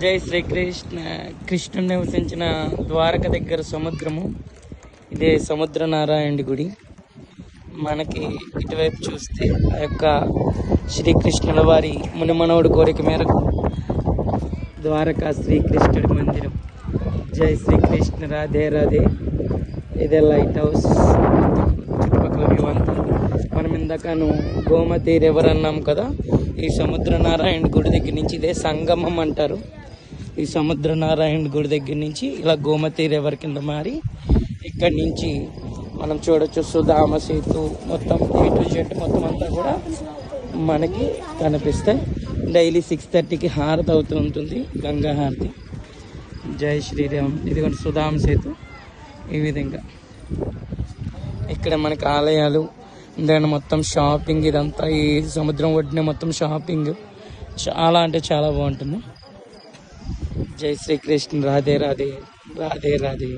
జై శ్రీకృష్ణ. కృష్ణుడు నివసించిన ద్వారక దగ్గర సముద్రము. ఇదే సముద్ర నారాయణుడి గుడి. మనకి ఇటువైపు చూస్తే ఆ యొక్క శ్రీకృష్ణుల వారి మునిమనవుడి కోరిక మేరకు ద్వారకా శ్రీకృష్ణుడి మందిరం. జై శ్రీకృష్ణ. రాధే రాధే. ఇదే లైట్ హౌస్. చుట్టుపక్కల వ్యూ అంతా. మనం ఇందాకను గోమతి రివర్ అన్నాం కదా. ఈ సముద్ర నారాయణ గుడి దగ్గర నుంచి ఇదే సంగమం అంటారు. ఈ సముద్ర నారాయణ గుడి దగ్గర నుంచి ఇలా గోమతి రివర్ కింద మారి ఇక్కడి నుంచి మనం చూడొచ్చు సుధామ సేతు మొత్తం A to Z మొత్తం అంతా కూడా మనకి కనిపిస్తాయి. డైలీ 6:30కి హారతి అవుతూ ఉంటుంది, గంగా హారతి. జై శ్రీరామ్. ఇదిగోండి సుధామ సేతు. ఈ విధంగా ఇక్కడ మనకి ఆలయాలు, దాని మొత్తం షాపింగ్, ఇదంతా ఈ సముద్రం ఒడ్డునే మొత్తం షాపింగ్ చాలా అంటే చాలా బాగుంటుంది. జై శ్రీకృష్ణ. రాధే రాధే. రాధే రాధే.